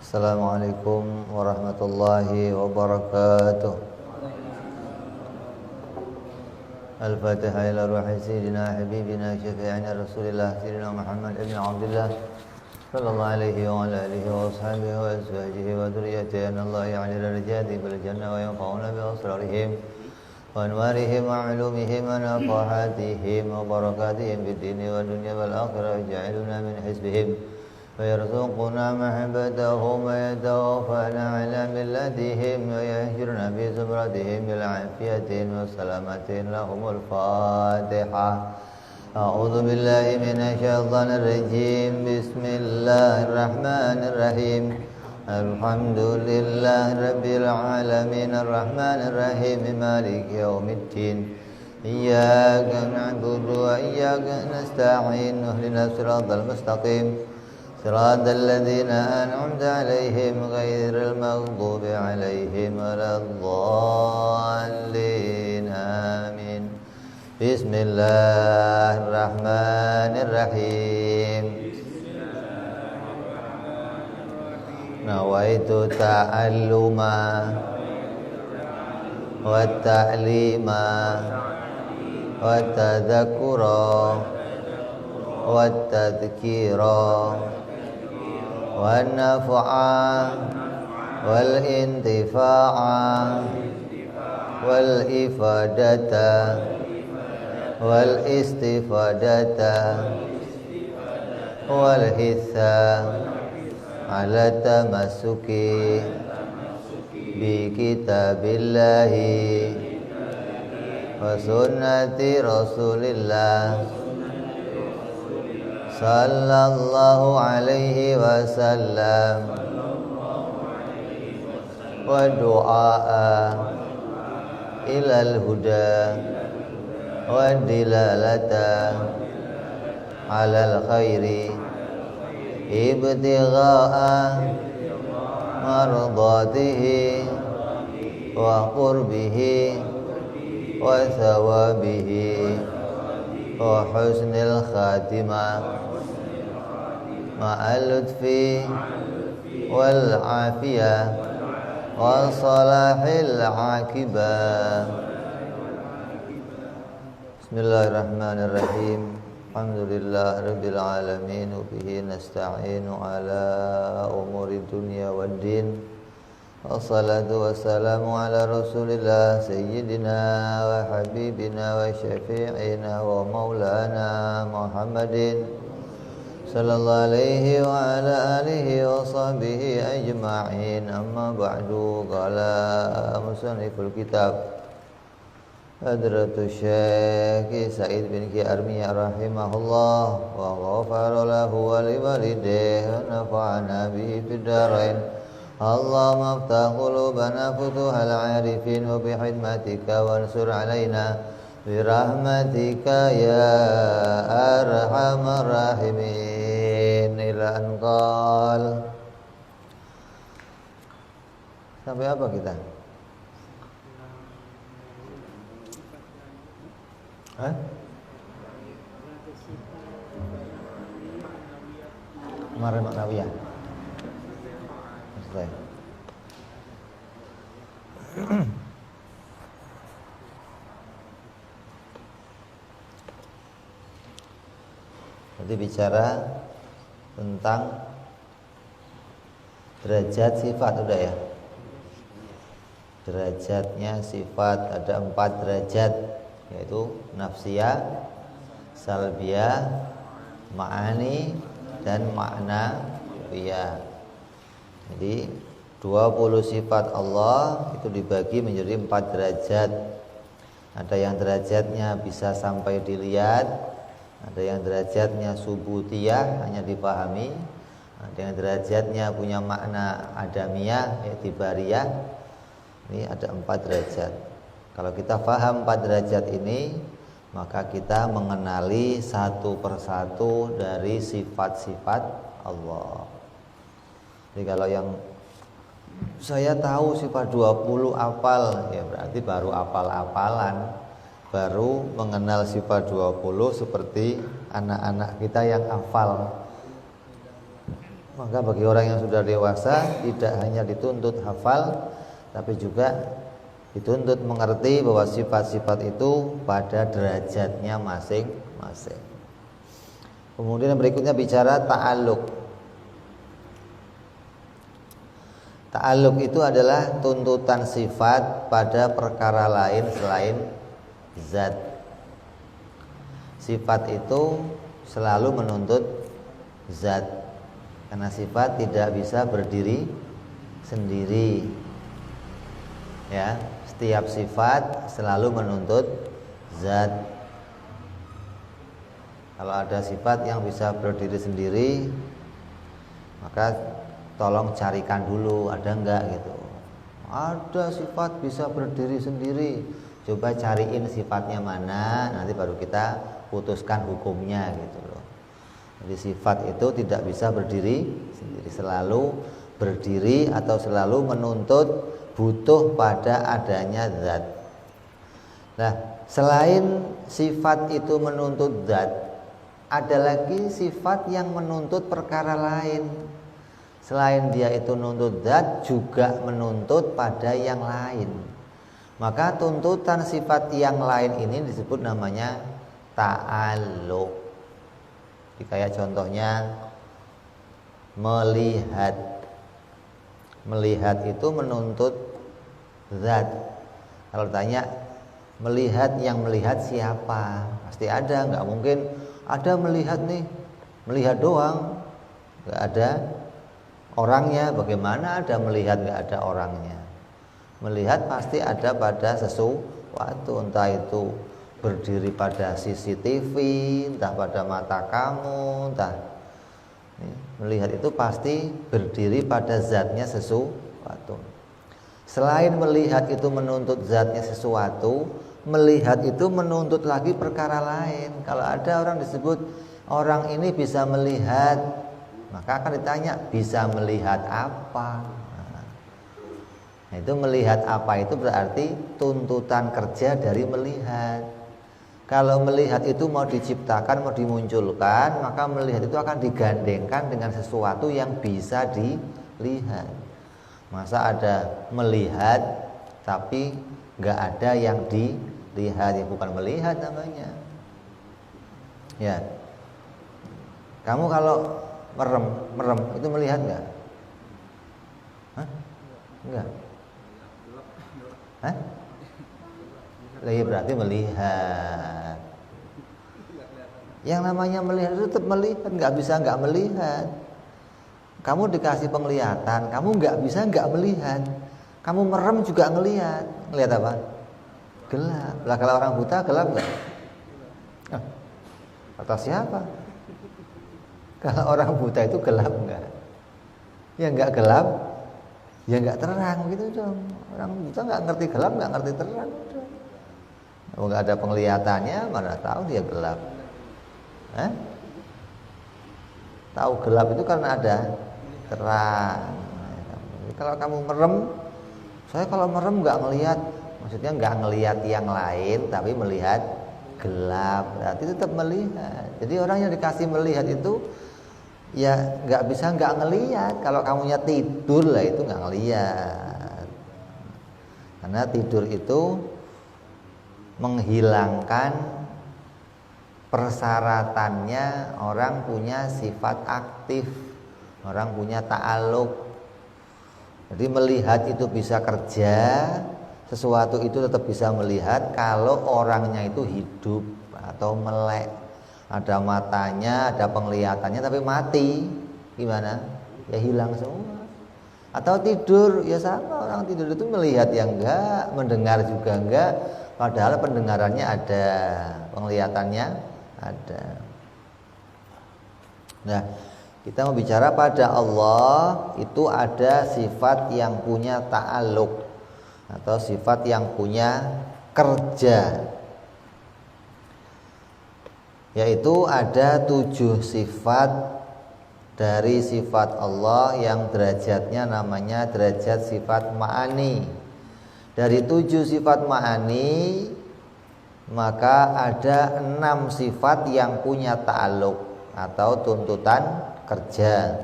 Assalamualaikum warahmatullahi wabarakatuh. Al-Fatihah ila ruhi sayyidina habibina syafi'ina rasulillah sayyidina Muhammad ibn Abdullah sallallahu alaihi wa ala alihi wa ashabihi wa azwajihi wa dhurriyyatihi anallahu ya'ni darajati bil jannah wa yanfa'una bi asrarihim wa anwarihim wa 'ulumihim wa nafahatihim wa barakatihim fid dini wa dunya wal akhirah ja'alna min hizbihim ويرزقنا محبتهم ويتوفانا على ملتهم ويهجرنا في زمرتهم بالعافية والسلامة لهم الفاتحة أعوذ بالله من الشيطان الرجيم بسم الله الرحمن الرحيم الحمد لله رب العالمين الرحمن الرحيم مالك يوم الدين إياك نعبد وإياك نستعين اهدنا الصراط المستقيم صراط الذين أنعمت عليهم غير المغضوب عليهم ولا الضالين آمين بسم الله الرحمن الرحيم نويت تعلما والتعليما والتذكرا والتذكيرا والنفع والانتفاع والإفادة والاستفادة والحث على التمسك بكتاب الله وسنة رسول الله صلى الله عليه وسلم ودعاء إلى الهدى والدلالة على الخير ابتغاء مرضاته وقربه وثوابه وحسن الخاتمة مع اللطف والعافية وصلاح العاقبة بسم الله الرحمن الرحيم الحمد لله رب العالمين وبه نستعين على أمور الدنيا والدين والصلاة والسلام على رسول الله سيدنا وحبيبنا وشفيعنا ومولانا محمد صلى الله عليه وعلى آله وصحبه أجمعين أما بعد قال مصنف الكتاب حضرة الشيخ سعيد بن كي رحمه الله وغفر له ولوالديه ونفعنا به في الدارين اللهم افتح قلوبنا فتوح العارفين وبحكمتك وانصر علينا برحمتك يا أرحم الراحمين إلى أن قال. Sampai apa kita? Hah? Kemarin Maknawiyah. Jadi bicara tentang derajat sifat udah ya. Derajatnya sifat ada 4 derajat, yaitu nafsiyah, salbiyah, ma'ani dan makna ya. Jadi 20 sifat Allah itu dibagi menjadi 4 derajat. Ada yang derajatnya bisa sampai dilihat, ada yang derajatnya subutiyah hanya dipahami, ada yang derajatnya punya makna adamiyah yaitu bariyah. Ini ada 4 derajat. Kalau kita paham 4 derajat ini, maka kita mengenali satu persatu dari sifat-sifat Allah. Jadi kalau yang saya tahu sifat 20 apal, ya berarti baru apal-apalan, baru mengenal sifat 20 seperti anak-anak kita yang hafal. Maka bagi orang yang sudah dewasa tidak hanya dituntut hafal, tapi juga dituntut mengerti bahwa sifat-sifat itu pada derajatnya masing-masing. Kemudian berikutnya bicara ta'alluq. Ta'alluq itu adalah tuntutan sifat pada perkara lain selain zat. Sifat itu selalu menuntut zat, karena sifat tidak bisa berdiri sendiri. Ya, setiap sifat selalu menuntut zat. Kalau ada sifat yang bisa berdiri sendiri, maka tolong carikan dulu ada enggak gitu. Ada sifat bisa berdiri sendiri, coba cariin sifatnya mana, nanti baru kita putuskan hukumnya gitu loh. Jadi sifat itu tidak bisa berdiri sendiri, selalu berdiri atau selalu menuntut butuh pada adanya zat. Nah, selain sifat itu menuntut zat, ada lagi sifat yang menuntut perkara lain. Selain dia itu menuntut zat, juga menuntut pada yang lain. Maka tuntutan sifat yang lain ini disebut namanya ta'alluq. Kayak contohnya melihat. Melihat itu menuntut zat. Kalau tanya melihat, yang melihat siapa? Pasti ada, nggak mungkin ada melihat nih, melihat doang, nggak ada orangnya. Bagaimana ada melihat nggak ada orangnya? Melihat pasti ada pada sesuatu, entah itu berdiri pada CCTV, entah pada mata kamu, entah. Melihat itu pasti berdiri pada zatnya sesuatu. Selain melihat itu menuntut zatnya sesuatu, melihat itu menuntut lagi perkara lain. Kalau ada orang disebut orang ini bisa melihat, maka akan ditanya bisa melihat apa. Nah, itu melihat apa itu berarti tuntutan kerja dari melihat. Kalau melihat itu mau diciptakan, mau dimunculkan, maka melihat itu akan digandengkan dengan sesuatu yang bisa dilihat. Masa ada melihat tapi nggak ada yang dilihat, ya bukan melihat namanya. Ya, kamu kalau merem itu melihat nggak? Hah? Enggak. Hah? Iya berarti melihat. Yang namanya melihat itu tetap melihat, nggak bisa nggak melihat. Kamu dikasih penglihatan, kamu nggak bisa nggak melihat. Kamu merem juga ngelihat. Ngelihat apa? Gelap. Lah kalau orang buta gelap nggak? Kata siapa? Kalau orang buta itu gelap nggak? Ya nggak gelap, ya nggak terang gitu dong. Orang buta nggak ngerti gelap, nggak ngerti terang. Kalau nggak ada penglihatannya, mana tahu dia gelap? Tahu gelap itu karena ada terang. Kalau kamu merem, saya kalau merem nggak ngelihat, maksudnya nggak ngelihat yang lain, tapi melihat gelap, berarti tetap melihat. Jadi orang yang dikasih melihat itu ya nggak bisa nggak ngelihat. Kalau kamunya tidur lah itu nggak ngelihat, karena tidur itu menghilangkan persyaratannya orang punya sifat aktif, orang punya ta'alluq. Jadi melihat itu bisa kerja, sesuatu itu tetap bisa melihat kalau orangnya itu hidup atau melek, ada matanya, ada penglihatannya tapi mati, gimana? Ya hilang semua. Atau tidur, ya sama, orang tidur itu melihat yang enggak, mendengar juga enggak, padahal pendengarannya ada, penglihatannya ada. Nah, kita mau bicara pada Allah itu ada sifat yang punya ta'alluq atau sifat yang punya kerja, yaitu ada 7 sifat dari sifat Allah yang derajatnya namanya derajat sifat ma'ani. Dari 7 sifat ma'ani, maka ada 6 sifat yang punya ta'alluq atau tuntutan kerja.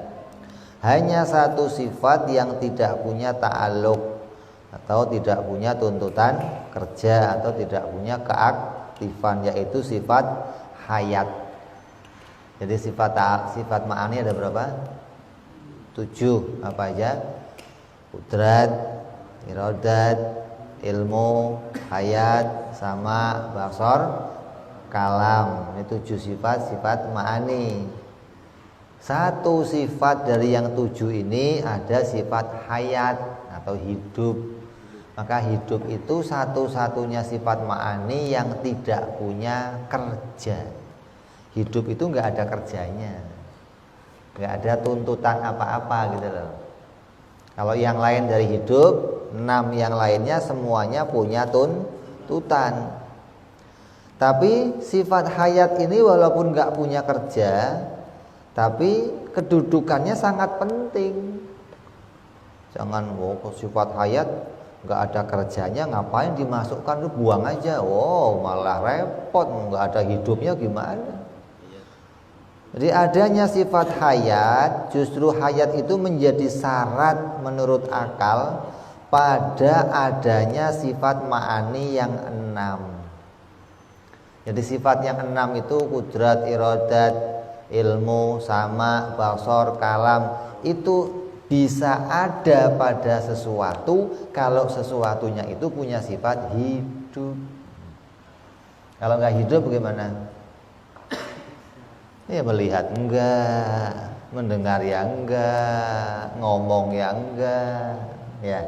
Hanya satu sifat yang tidak punya ta'alluq atau tidak punya tuntutan kerja atau tidak punya keaktifan, yaitu sifat hayat. Jadi sifat ma'ani ada berapa? 7. Apa aja? Qudrat, iradat, ilmu, hayat, sama, basar, kalam. Ini 7 sifat ma'ani. Satu sifat dari yang 7 ini ada sifat hayat atau hidup. Maka hidup itu satu-satunya sifat ma'ani yang tidak punya kerja. Hidup itu nggak ada kerjanya, nggak ada tuntutan apa-apa gitu loh. Kalau yang lain dari hidup, 6 yang lainnya semuanya punya tuntutan. Tapi sifat hayat ini walaupun nggak punya kerja, tapi kedudukannya sangat penting. Jangan sifat hayat nggak ada kerjanya, ngapain dimasukkan, lu buang aja. Malah repot, nggak ada hidupnya gimana. Jadi adanya sifat hayat, justru hayat itu menjadi syarat menurut akal pada adanya sifat ma'ani yang 6. Jadi sifat yang 6 itu qudrat, iradat, ilmu, sama, basar, kalam, itu bisa ada pada sesuatu kalau sesuatunya itu punya sifat hidup. Kalau nggak hidup bagaimana? Ya melihat enggak, mendengar ya enggak, ngomong ya enggak, ya.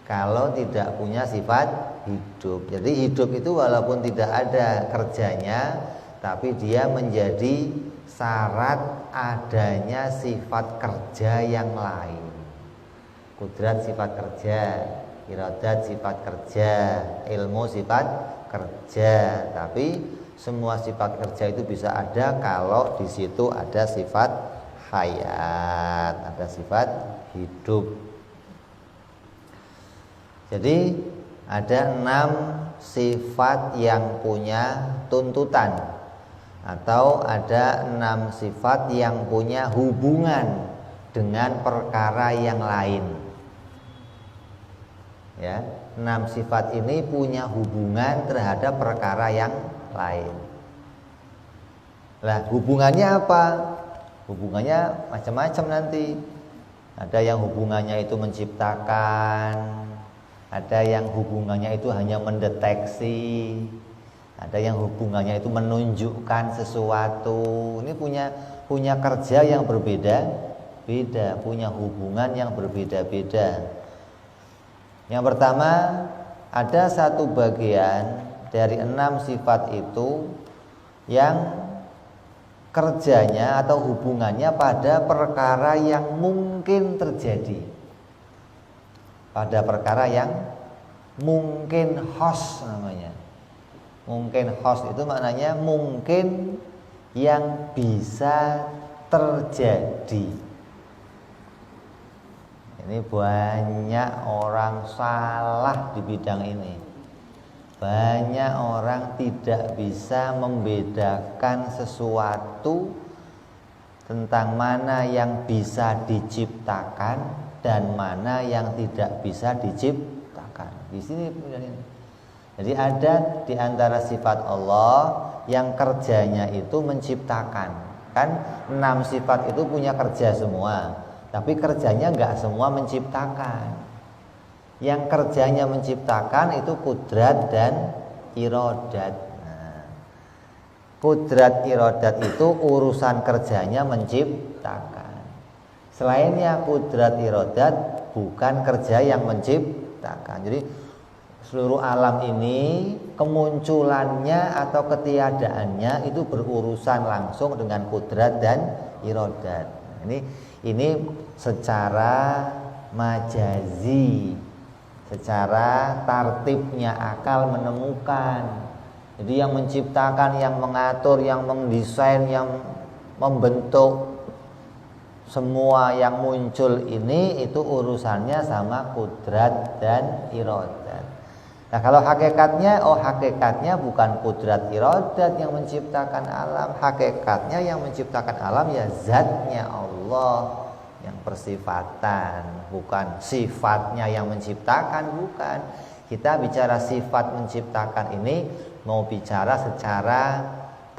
Kalau tidak punya sifat hidup. Jadi hidup itu walaupun tidak ada kerjanya, tapi dia menjadi syarat adanya sifat kerja yang lain. Qudrat sifat kerja, iradat sifat kerja, ilmu sifat kerja. Tapi semua sifat kerja itu bisa ada kalau di situ ada sifat hayat, ada sifat hidup. Jadi ada 6 sifat yang punya tuntutan, atau ada 6 sifat yang punya hubungan dengan perkara yang lain. Ya, 6 sifat ini punya hubungan terhadap perkara yang lain. Lah, hubungannya apa? Hubungannya macam-macam nanti. Ada yang hubungannya itu menciptakan, ada yang hubungannya itu hanya mendeteksi, ada yang hubungannya itu menunjukkan sesuatu. Ini punya kerja yang berbeda-beda, punya hubungan yang berbeda-beda. Yang pertama, ada satu bagian dari 6 sifat itu yang kerjanya atau hubungannya pada perkara yang mungkin terjadi, pada perkara yang mungkin khos namanya. Mungkin khos itu maknanya mungkin yang bisa terjadi. Ini banyak orang salah di bidang ini. Banyak orang tidak bisa membedakan sesuatu tentang mana yang bisa diciptakan dan mana yang tidak bisa diciptakan. Di sini. Jadi ada di antara sifat Allah yang kerjanya itu menciptakan. Kan 6 sifat itu punya kerja semua, tapi kerjanya enggak semua menciptakan. Yang kerjanya menciptakan itu qudrat dan iradat. Qudrat iradat itu urusan kerjanya menciptakan. Selainnya qudrat iradat bukan kerja yang menciptakan. Jadi seluruh alam ini kemunculannya atau ketiadaannya itu berurusan langsung dengan qudrat dan iradat. Ini secara majazi, secara tartibnya akal menemukan. Jadi yang menciptakan, yang mengatur, yang mendesain, yang membentuk semua yang muncul ini itu urusannya sama qudrat dan iradat. Nah, kalau hakikatnya bukan qudrat iradat yang menciptakan alam. Hakikatnya yang menciptakan alam ya zatnya Allah, yang persifatan, bukan sifatnya yang menciptakan, bukan. Kita bicara sifat menciptakan ini mau bicara secara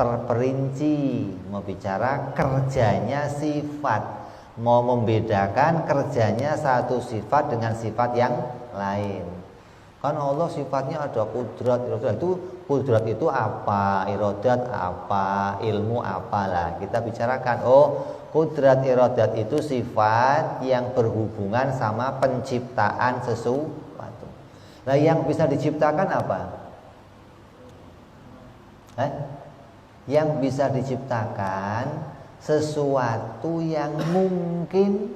terperinci, mau bicara kerjanya sifat, mau membedakan kerjanya satu sifat dengan sifat yang lain. Kan Allah sifatnya ada kudrat, irodat. Itu kudrat itu apa, irodat apa, ilmu apalah. Kita bicarakan, oh kudrat irodat itu sifat yang berhubungan sama penciptaan sesuatu. Nah yang bisa diciptakan apa? Yang bisa diciptakan sesuatu yang mungkin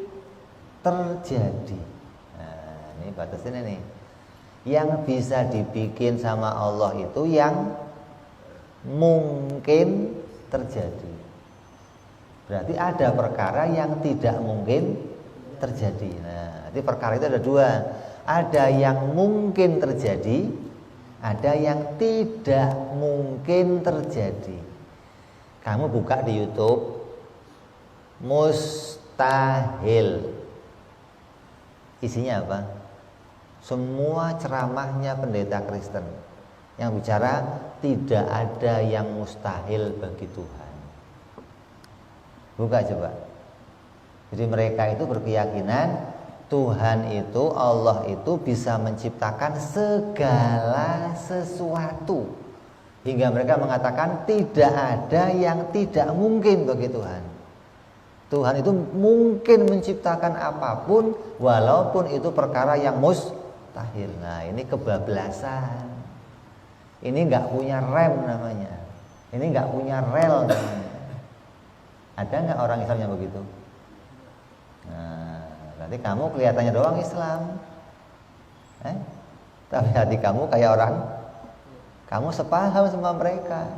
terjadi. Nah ini batasin ini. Yang bisa dibikin sama Allah itu yang mungkin terjadi. Berarti ada perkara yang tidak mungkin terjadi. Nah, jadi perkara itu ada dua. Ada yang mungkin terjadi, ada yang tidak mungkin terjadi. Kamu buka di YouTube mustahil. Isinya apa? Semua ceramahnya pendeta Kristen yang bicara tidak ada yang mustahil bagi Tuhan. Buka coba. Jadi mereka itu berkeyakinan Tuhan itu, Allah itu bisa menciptakan segala sesuatu. Hingga mereka mengatakan tidak ada yang tidak mungkin bagi Tuhan. Tuhan itu mungkin menciptakan apapun walaupun itu perkara yang mustahil. Nah ini kebablasan. Ini nggak punya rem namanya. Ini nggak punya rel namanya. Ada nggak orang Islam yang begitu? Nah, berarti kamu kelihatannya doang Islam. Tapi hati kamu kayak orang. Kamu sepaham sama mereka.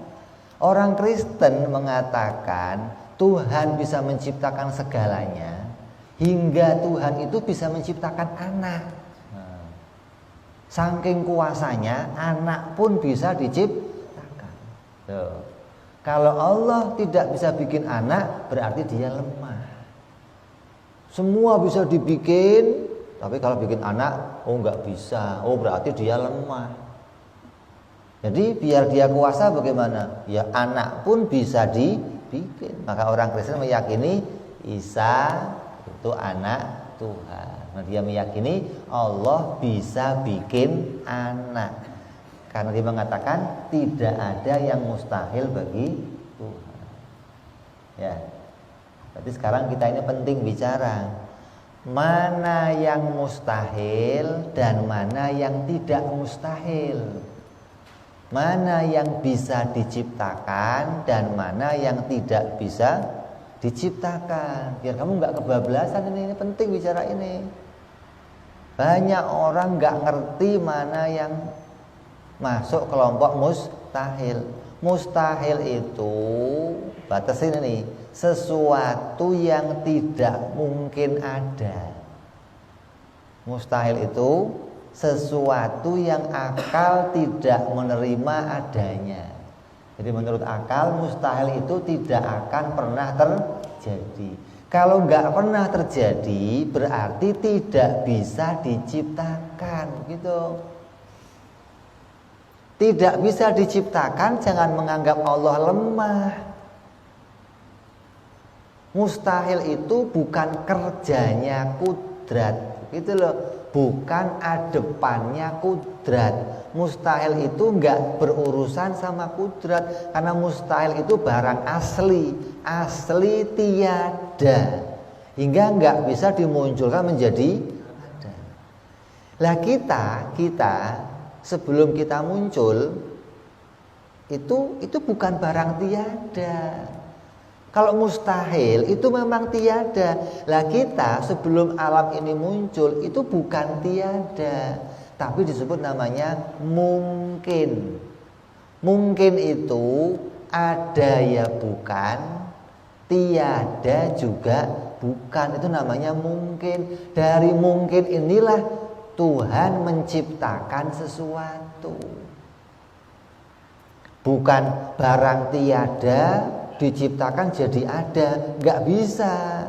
Orang Kristen mengatakan Tuhan bisa menciptakan segalanya, hingga Tuhan itu bisa menciptakan anak. Saking kuasanya, anak pun bisa diciptakan. Tuh. Kalau Allah tidak bisa bikin anak, berarti dia lemah. Semua bisa dibikin, tapi kalau bikin anak, oh nggak bisa. Oh berarti dia lemah. Jadi biar dia kuasa bagaimana? Ya anak pun bisa dibikin. Maka orang Kristen meyakini Isa itu anak Tuhan. Nah, dia meyakini Allah bisa bikin anak. Karena dia mengatakan tidak ada yang mustahil bagi Tuhan. Ya. Berarti sekarang kita ini penting bicara mana yang mustahil dan mana yang tidak mustahil. Mana yang bisa diciptakan dan mana yang tidak bisa diciptakan. Biar kamu nggak kebablasan ini penting bicara ini. Banyak orang nggak ngerti mana yang masuk kelompok mustahil. Mustahil itu batasin ini sesuatu yang tidak mungkin ada. Mustahil itu sesuatu yang akal tidak menerima adanya. Jadi menurut akal mustahil itu tidak akan pernah terjadi. Kalau nggak pernah terjadi berarti tidak bisa diciptakan, gitu. Tidak bisa diciptakan, jangan menganggap Allah lemah. Mustahil itu bukan kerjanya kudrat, gitu loh. Bukan adepannya kudrat. Mustahil itu enggak berurusan sama kudrat. Karena mustahil itu barang asli. Asli tiada. Hingga enggak bisa dimunculkan menjadi ada. Lah kita sebelum kita muncul itu bukan barang tiada. Kalau mustahil itu memang tiada. Lah kita sebelum alam ini muncul itu bukan tiada, tapi disebut namanya mungkin. Mungkin itu ada ya bukan, tiada juga bukan. Itu namanya mungkin. Dari mungkin inilah Tuhan menciptakan sesuatu. Bukan barang tiada diciptakan jadi ada, nggak bisa.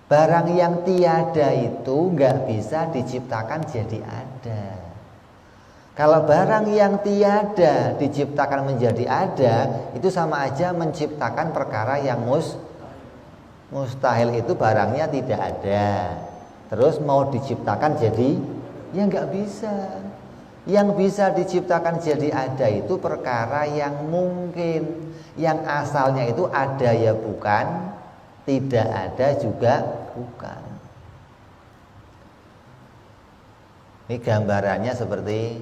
Barang yang tiada itu nggak bisa diciptakan jadi ada. Kalau barang yang tiada diciptakan menjadi ada, itu sama aja menciptakan perkara yang mustahil. Itu barangnya tidak ada. Terus mau diciptakan jadi, ya nggak bisa. Yang bisa diciptakan jadi ada itu perkara yang mungkin. Yang asalnya itu ada ya bukan, tidak ada juga bukan. Ini gambarannya seperti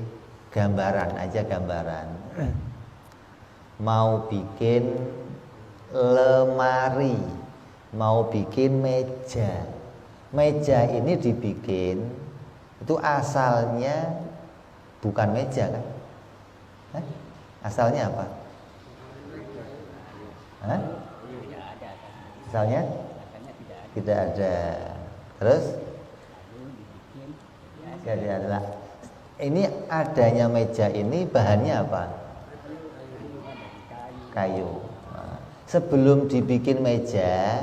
gambaran aja, gambaran. Mau bikin lemari, mau bikin meja. Meja ini dibikin, itu asalnya bukan meja kan? Asalnya apa? Asalnya tidak ada. Terus? Jadi adalah ini adanya meja ini bahannya apa? Kayu. Nah, sebelum dibikin meja,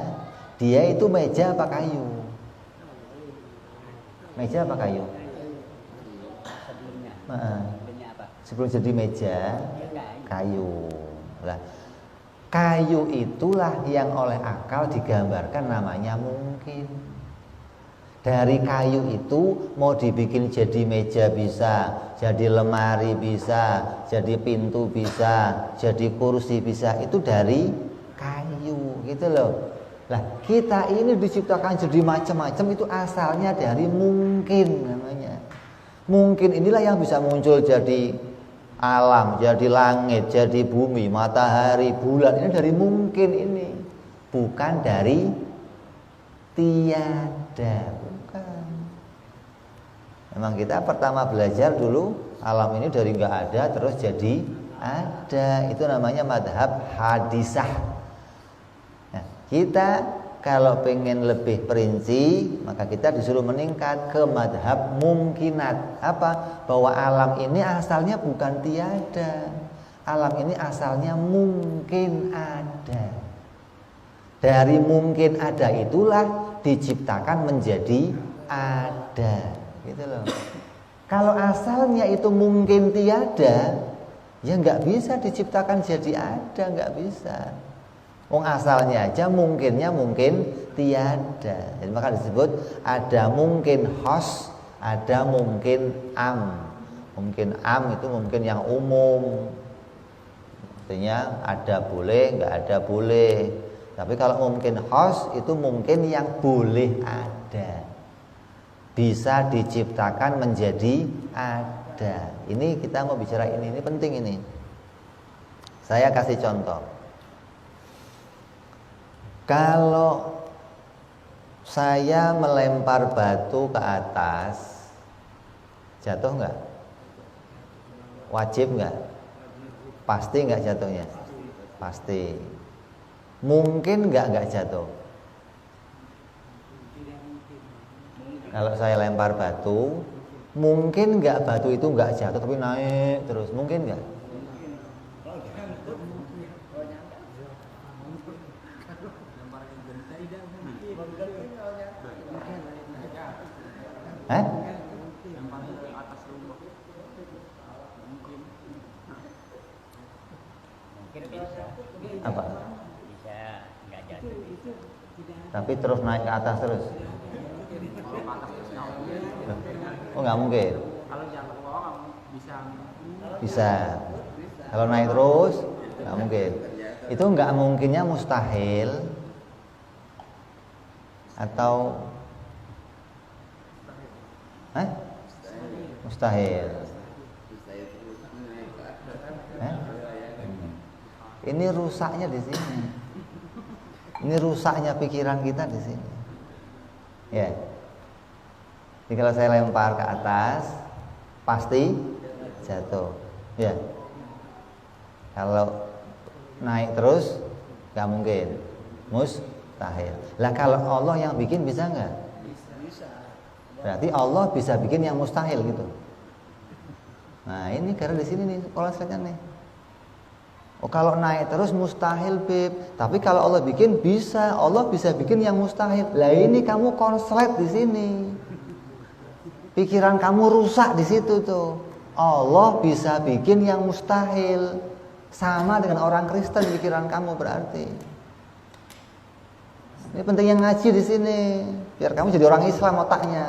dia itu meja apa kayu? Meja apa kayu? Sebelum jadi meja, kayu. Lah, kayu itulah yang oleh akal digambarkan namanya mungkin. Dari kayu itu mau dibikin jadi meja bisa, jadi lemari bisa, jadi pintu bisa, jadi kursi bisa. Itu dari kayu gitu loh. Lah, kita ini diciptakan jadi macam-macam itu asalnya dari mungkin namanya. Mungkin inilah yang bisa muncul jadi alam, jadi langit, jadi bumi, matahari, bulan. Ini dari mungkin ini, bukan dari tiada, bukan. Memang kita pertama belajar dulu alam ini dari nggak ada terus jadi ada. Itu namanya madhab hadisah. Nah, kita kalau pengen lebih perinci, maka kita disuruh meningkat ke madhab mungkinat. Apa? Bahwa alam ini asalnya bukan tiada. Alam ini asalnya mungkin ada. Dari mungkin ada itulah diciptakan menjadi ada. Gitu loh. Kalau asalnya itu mungkin tiada, ya nggak bisa diciptakan jadi ada, nggak bisa. Wong asalnya aja mungkinnya mungkin tiada. Jadi maka disebut ada mungkin khos, ada mungkin am. Mungkin am itu mungkin yang umum. Artinya ada boleh, nggak ada boleh. Tapi kalau mungkin khos itu mungkin yang boleh ada. Bisa diciptakan menjadi ada. Ini kita mau bicara ini penting ini. Saya kasih contoh. Kalau saya melempar batu ke atas, jatuh nggak? Wajib nggak? Pasti nggak jatuhnya? Pasti. Mungkin nggak jatuh? Kalau saya lempar batu, mungkin nggak batu itu nggak jatuh tapi naik terus? Mungkin nggak? Apa? Bisa nggak jatuh. Tapi terus naik ke atas terus? Oh nggak mungkin. Kalau jatuh ke bawah bisa. Bisa. Kalau naik terus nggak mungkin. Itu nggak mungkinnya mustahil atau mustahil. Ini rusaknya di sini. Ini rusaknya pikiran kita di sini. Ya. Jadi kalau saya lempar ke atas, pasti jatuh. Ya. Kalau naik terus, nggak mungkin. Mustahil. Lah kalau Allah yang bikin bisa nggak? Bisa. Berarti Allah bisa bikin yang mustahil gitu. Nah ini karena di sini nih pola slide-nya nih. Oh, kalau naik terus mustahil, Beb. Tapi kalau Allah bikin bisa, Allah bisa bikin yang mustahil. Lah ini kamu konslet di sini. Pikiran kamu rusak di situ tuh. Allah bisa bikin yang mustahil. Sama dengan orang Kristen pikiran kamu berarti. Ini pentingnya ngaji di sini, biar kamu jadi orang Islam otaknya.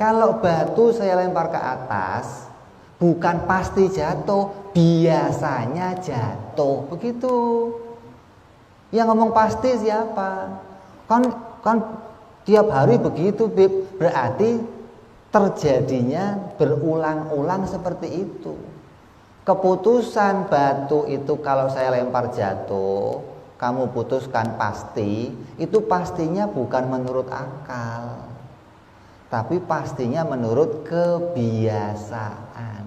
Kalau batu saya lempar ke atas, bukan pasti jatuh, biasanya jatuh. Begitu. Yang ngomong pasti siapa? Kan tiap hari begitu, Bib. Berarti terjadinya berulang-ulang seperti itu. Keputusan batu itu kalau saya lempar jatuh, kamu putuskan pasti, itu pastinya bukan menurut akal, tapi pastinya menurut kebiasaan.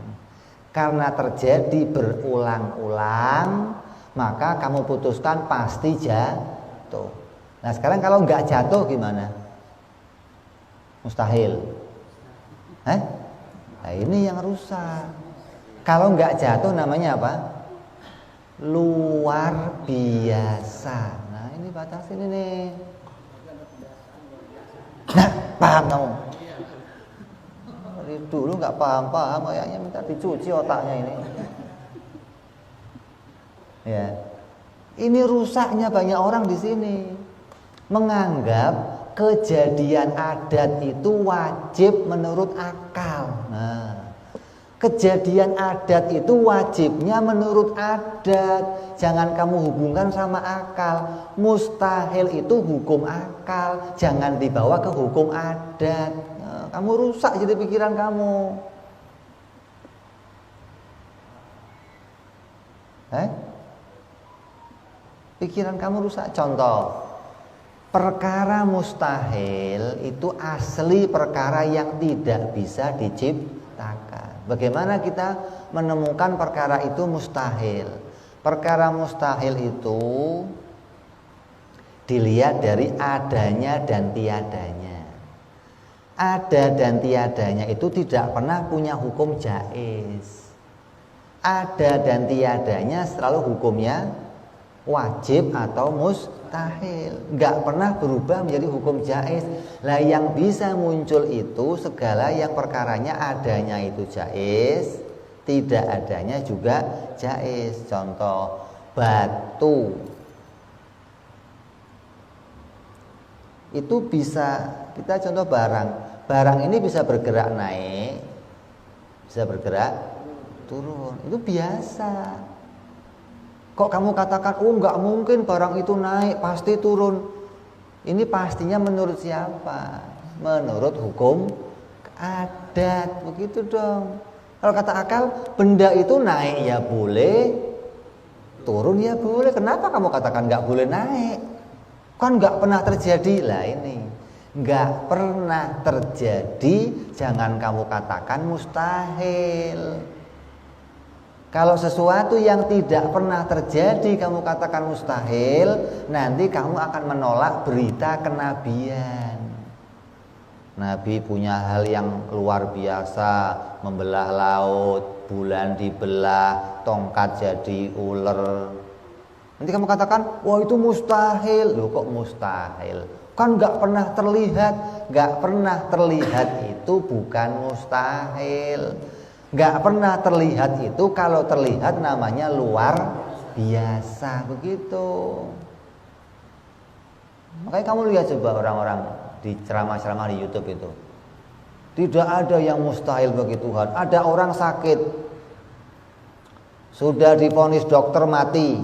Karena terjadi berulang-ulang, maka kamu putuskan pasti jatuh. Nah sekarang kalau nggak jatuh gimana? Mustahil. Nah ini yang rusak. Kalau nggak jatuh namanya apa? Luar biasa. Nah ini batasin ini. Nah paham kamu? Dari dulu nggak paham kayaknya minta dicuci otaknya ini. Ya, ini rusaknya banyak orang di sini. Menganggap kejadian adat itu wajib menurut akal. Nah, kejadian adat itu wajibnya menurut adat. Jangan kamu hubungkan sama akal. Mustahil itu hukum akal, jangan dibawa ke hukum adat. Nah, kamu rusak jadi pikiran kamu. Pikiran kamu rusak. Contoh, perkara mustahil itu asli perkara yang tidak bisa diciptakan. Bagaimana kita menemukan perkara itu mustahil? Perkara mustahil itu dilihat dari adanya dan tiadanya. Ada dan tiadanya itu tidak pernah punya hukum jaiz. Ada dan tiadanya selalu hukumnya wajib atau mustahil, nggak pernah berubah menjadi hukum jaiz. Lah yang bisa muncul itu segala yang perkaranya adanya itu jaiz, tidak adanya juga jaiz. Contoh batu itu bisa kita contoh barang ini bisa bergerak naik, bisa bergerak turun, itu biasa. Kok kamu katakan, oh nggak mungkin barang itu naik, pasti turun. Ini pastinya menurut siapa? Menurut hukum adat, begitu dong. Kalau kata akal, benda itu naik ya boleh, turun ya boleh. Kenapa kamu katakan nggak boleh naik? Kan nggak pernah terjadi. Lah ini, nggak pernah terjadi, jangan kamu katakan mustahil. Kalau sesuatu yang tidak pernah terjadi kamu katakan mustahil, nanti kamu akan menolak berita kenabian. Nabi punya hal yang luar biasa, membelah laut, bulan dibelah, tongkat jadi ular. Nanti kamu katakan, wah itu mustahil. Loh kok mustahil? Kan gak pernah terlihat. Gak pernah terlihat itu bukan mustahil. Gak pernah terlihat itu kalau terlihat namanya luar biasa, begitu. Makanya kamu lihat coba orang-orang di ceramah-ceramah di YouTube itu, tidak ada yang mustahil bagi Tuhan. Ada orang sakit, sudah divonis dokter mati,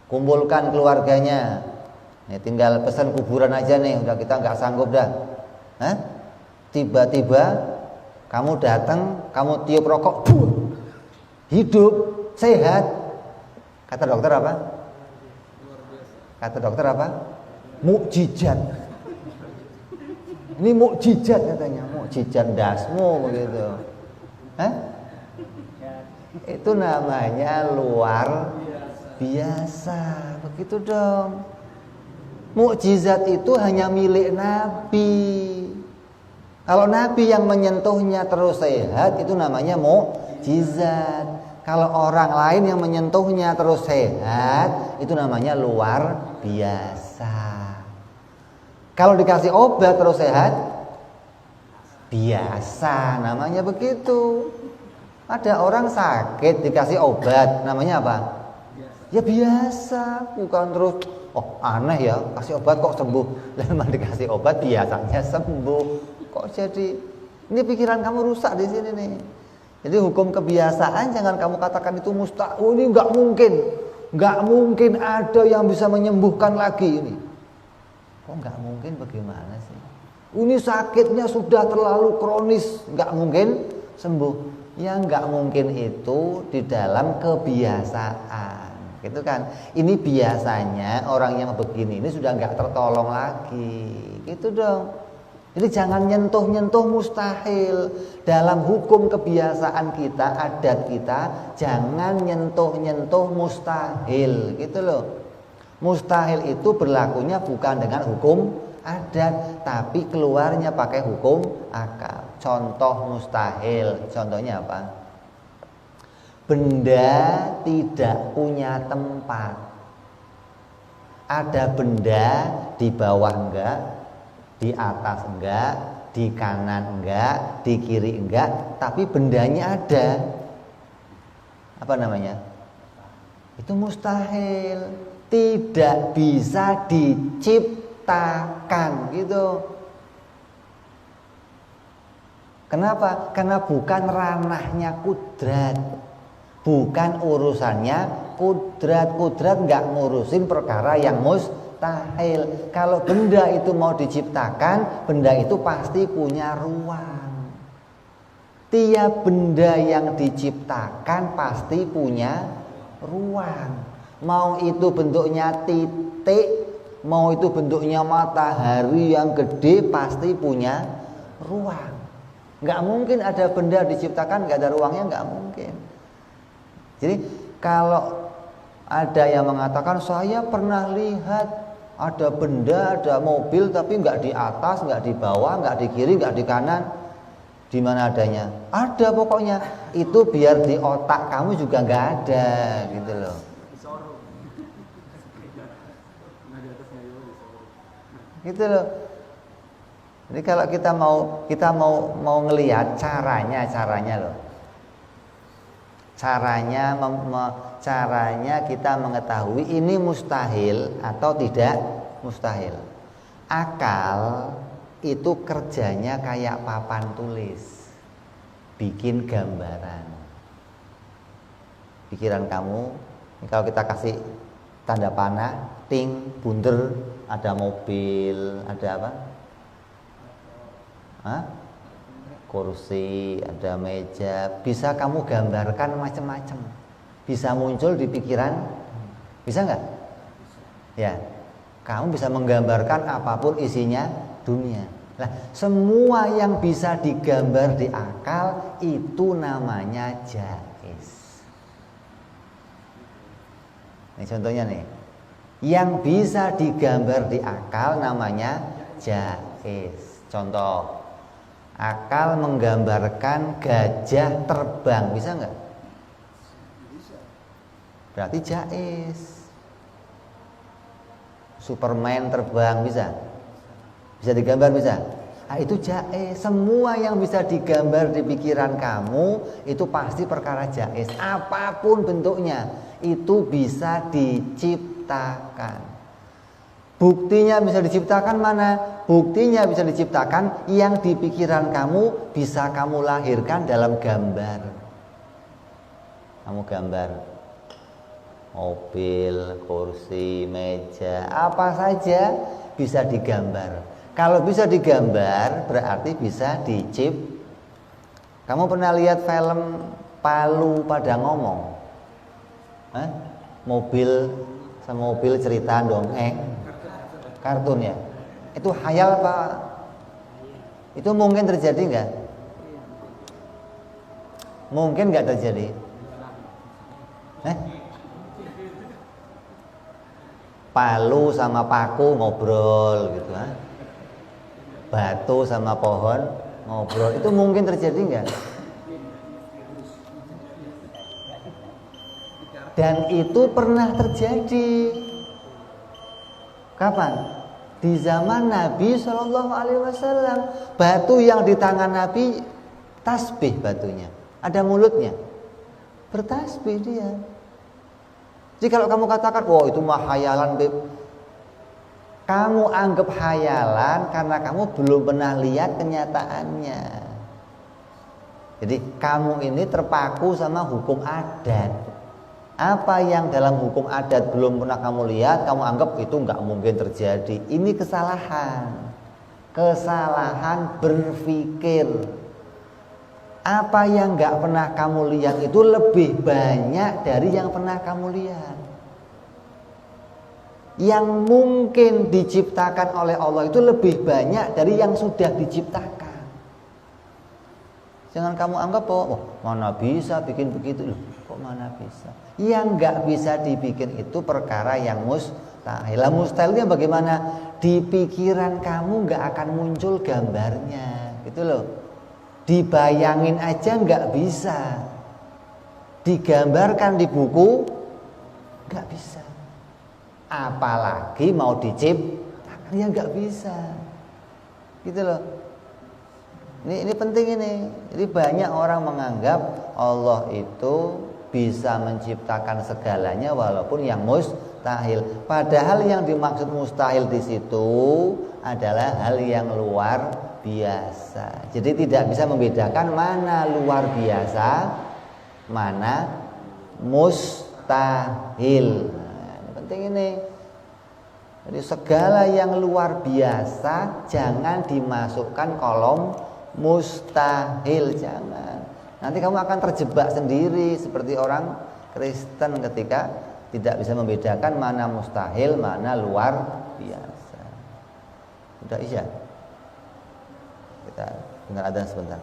kumpulkan keluarganya, nih tinggal pesan kuburan aja nih, udah kita nggak sanggup dah. Tiba-tiba kamu datang, kamu tiup rokok, hidup, sehat. Kata dokter apa? Kata dokter apa? Mukjizat. Ini mukjizat katanya, mukjizat dasmu begitu. Itu namanya luar biasa, begitu dong. Mukjizat itu hanya milik Nabi. Kalau Nabi yang menyentuhnya terus sehat, itu namanya mukjizat. Kalau orang lain yang menyentuhnya terus sehat, itu namanya luar biasa. Kalau dikasih obat terus sehat, biasa, namanya begitu. Ada orang sakit dikasih obat, namanya apa? Ya biasa, bukan terus oh aneh ya, kasih obat kok sembuh. Memang dikasih obat biasanya sembuh. Kok jadi ini pikiran kamu rusak di sini nih. Jadi hukum kebiasaan jangan kamu katakan itu mustahil. Ini nggak mungkin ada yang bisa menyembuhkan lagi ini. Kok nggak mungkin? Bagaimana sih? Ini sakitnya sudah terlalu kronis, nggak mungkin sembuh. Yang nggak mungkin itu di dalam kebiasaan, gitu kan? Ini biasanya orang yang begini ini sudah nggak tertolong lagi, gitu dong. Jadi jangan nyentuh-nyentuh mustahil. Dalam hukum kebiasaan kita, adat kita, jangan nyentuh-nyentuh mustahil, gitu loh. Mustahil itu berlakunya bukan dengan hukum adat, tapi keluarnya pakai hukum akal. Contoh mustahil, contohnya apa? Benda tidak punya tempat. Ada benda di bawah enggak, di atas enggak, di kanan enggak, di kiri enggak, tapi bendanya ada. Apa namanya? Itu mustahil, tidak bisa diciptakan, gitu. Kenapa? Karena bukan ranahnya kudrat, bukan urusannya kudrat. Kudrat enggak ngurusin perkara yang mustahil. Kalau benda itu mau diciptakan, benda itu pasti punya ruang. Tiap benda yang diciptakan pasti punya ruang. Mau itu bentuknya titik, mau itu bentuknya matahari yang gede, pasti punya ruang. Nggak mungkin ada benda diciptakan nggak ada ruangnya, nggak mungkin. Jadi kalau ada yang mengatakan saya pernah lihat ada benda, ada mobil tapi nggak di atas, nggak di bawah, nggak di kiri, nggak di kanan, di mana adanya? Ada pokoknya. Itu biar di otak kamu juga nggak ada, gitu loh. Gitu loh. Jadi kalau kita mau ngelihat caranya loh. Caranya kita mengetahui ini mustahil atau tidak mustahil. Akal itu kerjanya kayak papan tulis, bikin gambaran. Pikiran kamu, kalau kita kasih tanda panah, ting, bunder, ada mobil, ada apa? Kursi, ada meja, bisa kamu gambarkan macam-macam, bisa muncul di pikiran, bisa nggak? Ya, kamu bisa menggambarkan apapun isinya dunia. Nah, semua yang bisa digambar di akal itu namanya jaiz. Ini contohnya nih, yang bisa digambar di akal namanya jaiz. Contoh, akal menggambarkan gajah terbang, bisa nggak? Berarti jaiz. Superman terbang, bisa? Bisa digambar, bisa? Nah, itu jaiz. Semua yang bisa digambar di pikiran kamu itu pasti perkara jaiz. Apapun bentuknya itu bisa diciptakan. Buktinya bisa diciptakan mana? Buktinya bisa diciptakan yang di pikiran kamu bisa kamu lahirkan dalam gambar. Kamu gambar mobil, kursi, meja, apa saja bisa digambar. Kalau bisa digambar berarti bisa Kamu pernah lihat film Palu pada ngomong? Mobil sama mobil cerita dongeng, kartun ya. Itu khayal apa? Itu mungkin terjadi nggak? Mungkin nggak terjadi. Palu sama paku ngobrol gitu, batu sama pohon ngobrol, itu mungkin terjadi nggak? Dan itu pernah terjadi. Kapan? Di zaman Nabi Shallallahu Alaihi Wasallam. Batu yang di tangan Nabi tasbih batunya, ada mulutnya, bertasbih dia. Jadi kalau kamu katakan, wow itu mah hayalan, Beb, kamu anggap hayalan karena kamu belum pernah lihat kenyataannya. Jadi kamu ini terpaku sama hukum adat. Apa yang dalam hukum adat belum pernah kamu lihat, kamu anggap itu nggak mungkin terjadi. Ini kesalahan berpikir. Apa yang nggak pernah kamu lihat itu lebih banyak dari yang pernah kamu lihat. Yang mungkin diciptakan oleh Allah itu lebih banyak dari yang sudah diciptakan. Jangan kamu anggap bahwa mana bisa bikin begitu loh. Kok mana bisa? Yang nggak bisa dibikin itu perkara yang mustahil. Mustahilnya bagaimana? Di pikiran kamu nggak akan muncul gambarnya, gitu loh. Dibayangin aja nggak bisa, digambarkan di buku nggak bisa, apalagi mau diciptakan ya nggak bisa, gitu loh. Ini penting ini. Jadi banyak orang menganggap Allah itu bisa menciptakan segalanya walaupun yang mustahil. Padahal yang dimaksud mustahil di situ adalah hal yang luar biasa. Jadi tidak bisa membedakan mana luar biasa, mana mustahil. Nah, ini penting ini. Jadi segala yang luar biasa jangan dimasukkan kolom mustahil, jangan. Nanti kamu akan terjebak sendiri seperti orang Kristen ketika tidak bisa membedakan mana mustahil, mana luar biasa. Sudah isya. Kita dengar adzan sebentar.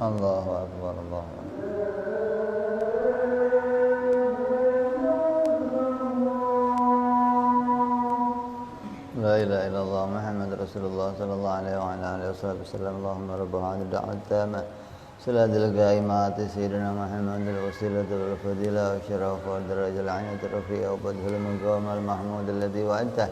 Allahu Akbar, Allahu Akbar. La ilaha illallah Muhammad Rasulullah sallallahu alaihi wa ala alihi wasallam. Allahumma rabb hadhihi ad-da'wati at-tammah salatul qaimati sayyidina Muhammad al-wasilah wal fadilah wa syaraf wa darajal 'aliyah rafi'a wa badhul maqam al-mahmud alladhi wa'adta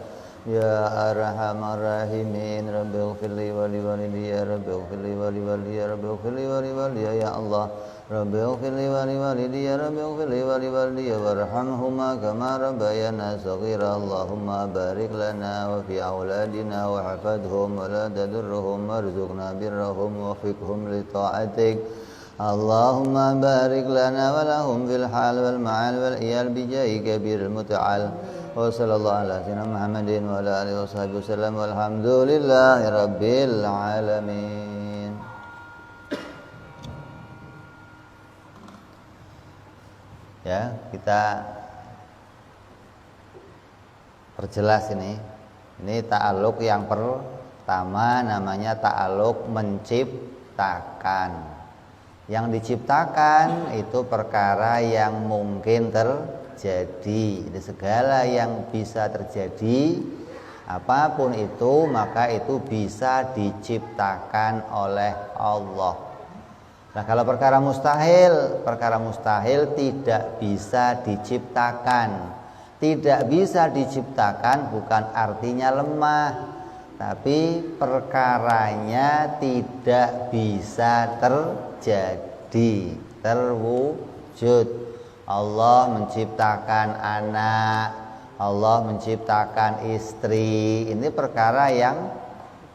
ya arhamar rahimin. Rabbi ighfirli wa li walidayya, rabbi ighfirli wa li walidayya, rabbi ighfirli wa li walidayya ya Allah. Rabbi ighfirli wa li walidayya, rabbi ighfirli wa li walidayya warhamhuma kama rabbayana shaghira. Allahumma barik lana wa fi auladina wa hafadhum wa la tadurruhum warzuqna birrahum wa fiqhum li ta'atik. Allahumma barik lana wa lahum fil hal wal ma'al wal iyal bi jahi kabiril muta'al. Wa sallallahu ala sayyidina Muhammadin wa ala alihi washabihi wasallam walhamdulillahi rabbil alamin. Ya, kita perjelas ini. Ini ta'aluk yang pertama namanya ta'aluk menciptakan. Yang diciptakan itu perkara yang mungkin terjadi. Jadi segala yang bisa terjadi, apapun itu, maka itu bisa diciptakan oleh Allah. Nah, kalau perkara mustahil tidak bisa diciptakan. Tidak bisa diciptakan bukan artinya lemah, tapi perkaranya tidak bisa terjadi, terwujud. Allah menciptakan anak, Allah menciptakan istri. Ini perkara yang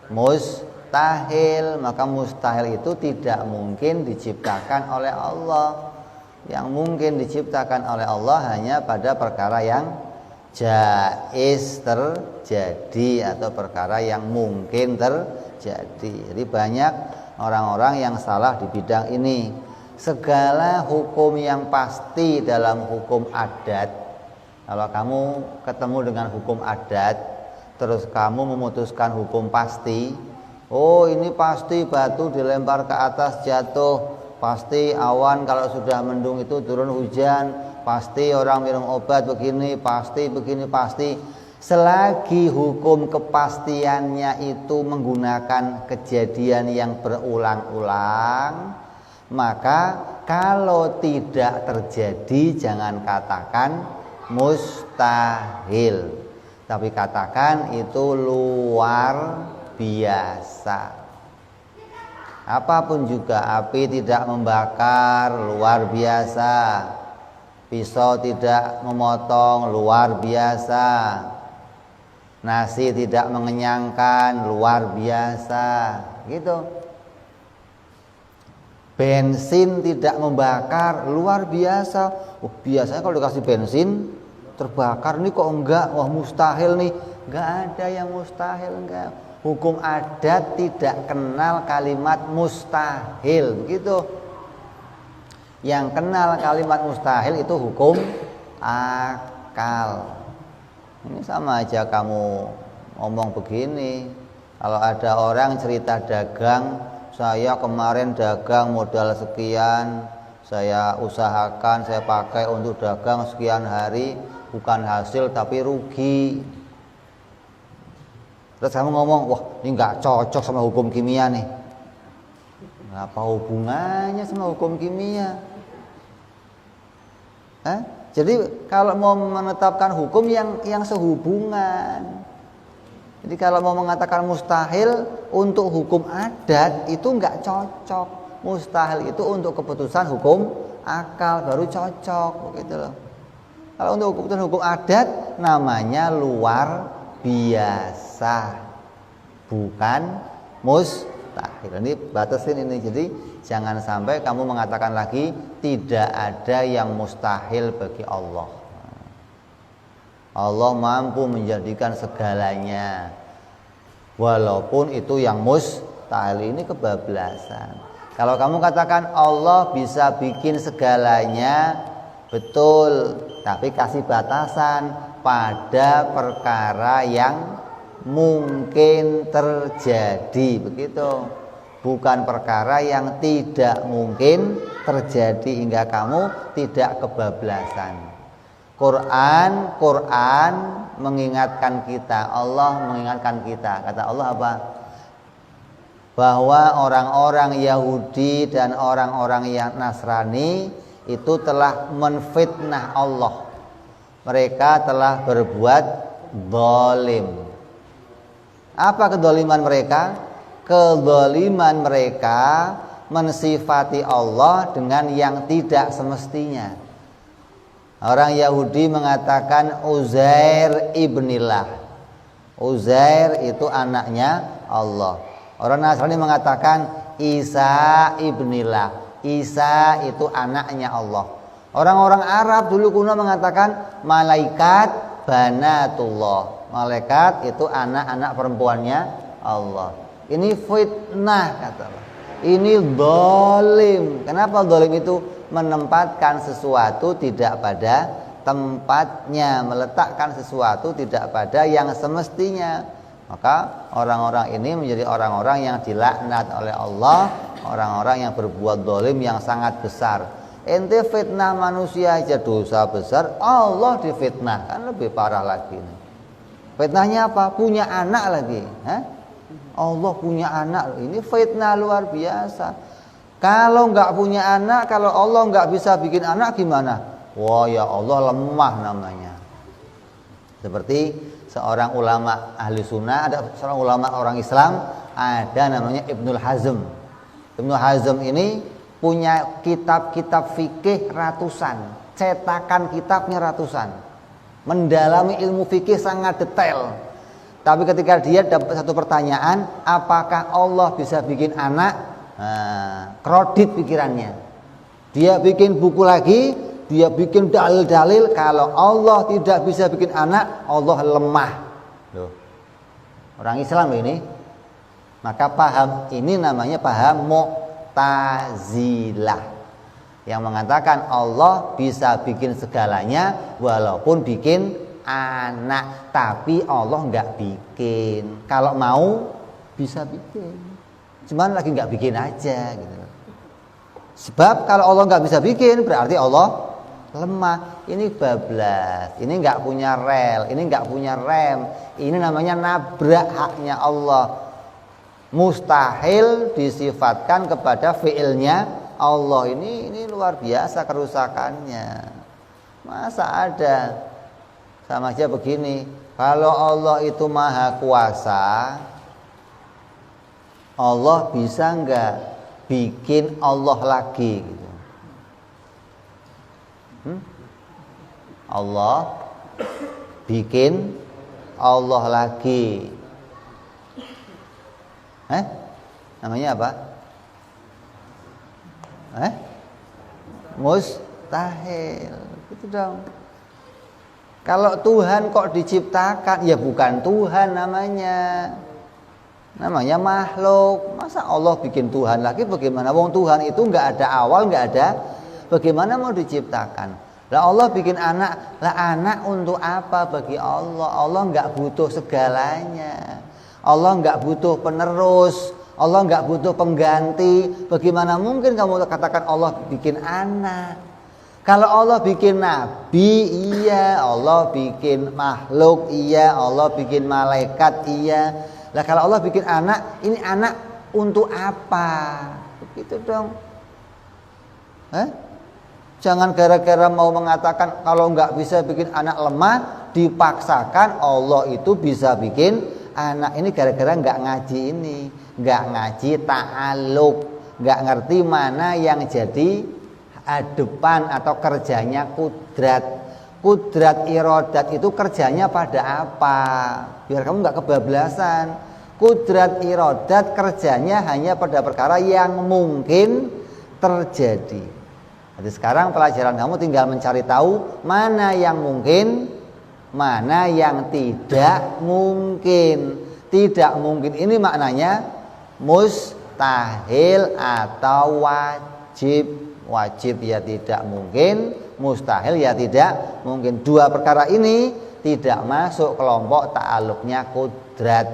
mustahil. Maka mustahil itu tidak mungkin diciptakan oleh Allah. Yang mungkin diciptakan oleh Allah hanya pada perkara yang jaiz terjadi atau perkara yang mungkin terjadi. Jadi banyak orang-orang yang salah di bidang ini. Segala hukum yang pasti dalam hukum adat, kalau kamu ketemu dengan hukum adat terus kamu memutuskan hukum pasti, oh ini pasti batu dilempar ke atas jatuh, pasti awan kalau sudah mendung itu turun hujan, pasti orang minum obat begini, pasti begini, pasti. Selagi hukum kepastiannya itu menggunakan kejadian yang berulang-ulang, maka kalau tidak terjadi jangan katakan mustahil, tapi katakan itu luar biasa. Apapun juga, api tidak membakar, luar biasa. Pisau tidak memotong, luar biasa. Nasi tidak mengenyangkan, luar biasa. Gitu. Bensin tidak membakar, luar biasa. Biasanya kalau dikasih bensin terbakar, nih kok enggak? Wah mustahil nih. Enggak ada yang mustahil, enggak. Hukum adat tidak kenal kalimat mustahil, begitu. Yang kenal kalimat mustahil itu hukum akal. Ini sama aja kamu ngomong begini. Kalau ada orang cerita dagang, saya kemarin dagang modal sekian, saya usahakan, saya pakai untuk dagang sekian hari, bukan hasil tapi rugi. Terus kamu ngomong, wah ini nggak cocok sama hukum kimia nih. Apa hubungannya sama hukum kimia? Jadi kalau mau menetapkan hukum yang sehubungan. Jadi kalau mau mengatakan mustahil untuk hukum adat itu nggak cocok. Mustahil itu untuk keputusan hukum akal baru cocok, gitu loh. Kalau untuk keputusan hukum adat namanya luar biasa, bukan mustahil. Ini batasin ini. Jadi jangan sampai kamu mengatakan lagi tidak ada yang mustahil bagi Allah. Allah mampu menjadikan segalanya, walaupun itu yang mustahil. Ini kebablasan. Kalau kamu katakan Allah bisa bikin segalanya, betul, tapi kasih batasan pada perkara yang mungkin terjadi, begitu. Bukan perkara yang tidak mungkin terjadi hingga kamu tidak kebablasan. Quran mengingatkan kita, Allah mengingatkan kita. Kata Allah apa? Bahwa orang-orang Yahudi dan orang-orang yang Nasrani itu telah menfitnah Allah. Mereka telah berbuat zalim. Apa kedzaliman mereka? Kedzaliman mereka mensifati Allah dengan yang tidak semestinya. Orang Yahudi mengatakan Uzair ibnillah. Uzair itu anaknya Allah. Orang Nasrani mengatakan Isa ibnillah. Isa itu anaknya Allah. Orang-orang Arab dulu kuno mengatakan malaikat banatullah. Malaikat itu anak-anak perempuannya Allah. Ini fitnah kata Allah. Ini zalim. Kenapa zalim itu? Menempatkan sesuatu tidak pada tempatnya, meletakkan sesuatu tidak pada yang semestinya. Maka orang-orang ini menjadi orang-orang yang dilaknat oleh Allah, orang-orang yang berbuat zalim yang sangat besar. Ente fitnah manusia aja dosa besar, Allah difitnah, kan lebih parah lagi. Fitnahnya apa? Punya anak lagi. Allah punya anak, ini fitnah luar biasa. Kalau nggak punya anak, kalau Allah nggak bisa bikin anak gimana? Wah ya Allah lemah namanya. Seperti seorang ulama ahli sunnah, ada seorang ulama orang Islam, ada namanya Ibnul Hazm. Ibnul Hazm ini punya kitab-kitab fikih ratusan, cetakan kitabnya ratusan, mendalami ilmu fikih sangat detail. Tapi ketika dia dapat satu pertanyaan, apakah Allah bisa bikin anak? Kredit pikirannya. Dia bikin buku lagi, dia bikin dalil-dalil kalau Allah tidak bisa bikin anak, Allah lemah. Loh. Orang Islam loh ini. Maka paham ini namanya paham Mu'tazilah, yang mengatakan Allah bisa bikin segalanya walaupun bikin anak, tapi Allah nggak bikin. Kalau mau bisa bikin, cuman lagi nggak bikin aja gitu. Sebab kalau Allah nggak bisa bikin berarti Allah lemah. Ini bablas, ini nggak punya rel, ini nggak punya rem. Ini namanya nabrak haknya Allah. Mustahil disifatkan kepada fiilnya Allah. Ini luar biasa kerusakannya. Masa ada? Sama aja begini, kalau Allah itu maha kuasa, Allah bisa enggak bikin Allah lagi gitu? Allah bikin Allah lagi. Namanya apa? Mustahil. Gitu dong. Kalau Tuhan kok diciptakan, ya bukan Tuhan namanya. Namanya makhluk. Masa Allah bikin Tuhan lagi bagaimana? Wong Tuhan itu enggak ada awal, enggak ada. Bagaimana mau diciptakan? Lah Allah bikin anak. Lah anak untuk apa bagi Allah? Allah enggak butuh segalanya. Allah enggak butuh penerus. Allah enggak butuh pengganti. Bagaimana mungkin kamu katakan Allah bikin anak? Kalau Allah bikin nabi, iya. Allah bikin makhluk, iya. Allah bikin malaikat, iya. Lah kalau Allah bikin anak, ini anak untuk apa? Begitu dong. Jangan gara-gara mau mengatakan kalau nggak bisa bikin anak lemah, dipaksakan Allah itu bisa bikin anak. Ini gara-gara nggak ngaji ini, nggak ngaji ta'aluk, nggak ngerti mana yang jadi depan atau kerjanya kudrat. Kudrat irodat itu kerjanya pada apa? Biar kamu nggak kebablasan. Kudrat irodat kerjanya hanya pada perkara yang mungkin terjadi. Jadi sekarang pelajaran kamu tinggal mencari tahu mana yang mungkin, mana yang tidak mungkin. Tidak mungkin ini maknanya mustahil atau wajib. Wajib ya tidak mungkin, mustahil ya tidak mungkin. Dua perkara ini tidak masuk kelompok ta'aluknya kudrat.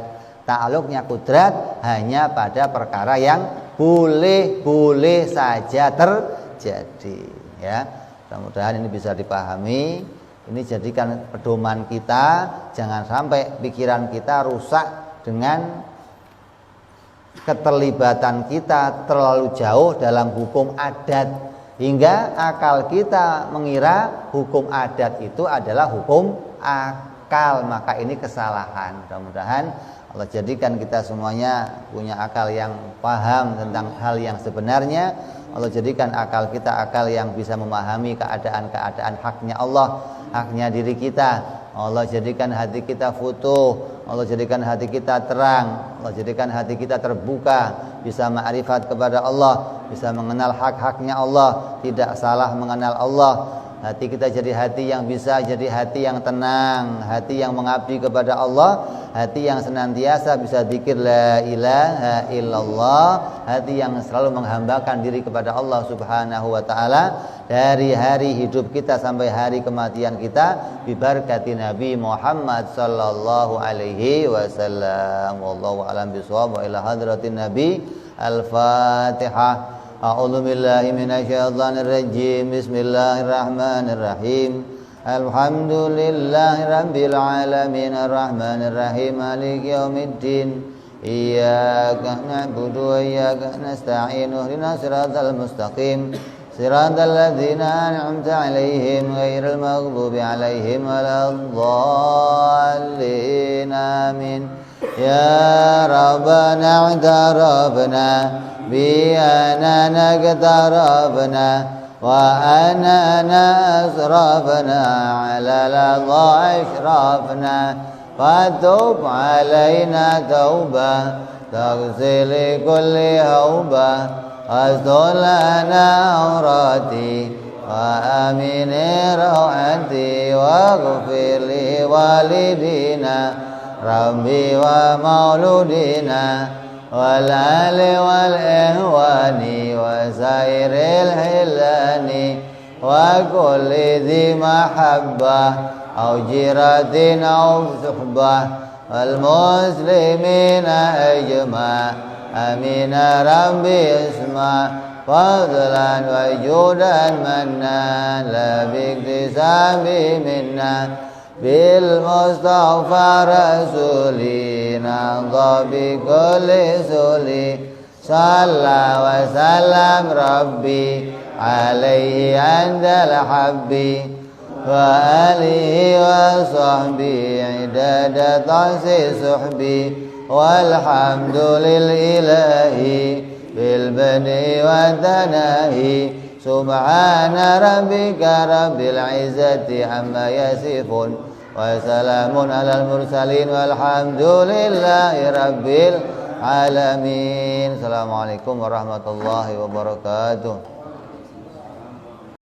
Ta'aluknya kudrat hanya pada perkara yang boleh saja terjadi, ya. Mudah-mudahan ini bisa dipahami. Ini jadikan pedoman kita, jangan sampai pikiran kita rusak dengan keterlibatan kita terlalu jauh dalam hukum adat, hingga akal kita mengira hukum adat itu adalah hukum akal. Maka ini kesalahan. Mudah-mudahan Allah jadikan kita semuanya punya akal yang paham tentang hal yang sebenarnya. Allah jadikan akal kita akal yang bisa memahami keadaan-keadaan haknya Allah, haknya diri kita. Allah jadikan hati kita futuh, Allah jadikan hati kita terang, Allah jadikan hati kita terbuka, bisa ma'rifat kepada Allah, bisa mengenal hak-haknya Allah, tidak salah mengenal Allah. Hati kita jadi hati yang bisa jadi hati yang tenang, hati yang mengabdi kepada Allah, hati yang senantiasa bisa zikir la ilaha illallah, hati yang selalu menghambakan diri kepada Allah Subhanahu wa taala dari hari hidup kita sampai hari kematian kita bi barakati Nabi Muhammad sallallahu alaihi wasallam. Wallahu a'lam bishawab. Wa ila hadratin Nabi. Al-Fatihah. A'udzu billahi minasyaitonir rajim. Bismillahirrahmanirrahim. Alhamdulillahi rabbil alamin arrahmanir rahim maliki yaumiddin. Iyyaka na'budu wa iyyaka nasta'in. Ihdinas siratal mustaqim. Siratal ladzina an'amta 'alaihim ghairil maghdubi 'alaihim waladdallin. Amin. Ya Rabbana i'tarafna بأننا اقتربنا وأننا أسرفنا على لظى أشرفنا فتوب علينا توبة تغسل كل هوبة واستر لنا عوراتي وآمن روعتي واغفر لوالدينا ربي ومولودينا والآل والإخوان وسائر الحلان وكل ذي محبة أو جيرة أو صحبة والمسلمين أجمع آمين ربي اسمع فضلا وجودا منا لا باكتساب منا بالمصطفى رسولي نهضى بكل سولي صلى وسلم ربي عليه عند الحب وآله وصحبه عدد طعس صحبي والحمد للإله بالبدء والتناهي سبحان ربك رب العزة عما يصفون وسلام على المرسلين والحمد لله رب العالمين. Assalamualaikum warahmatullahi wabarakatuh.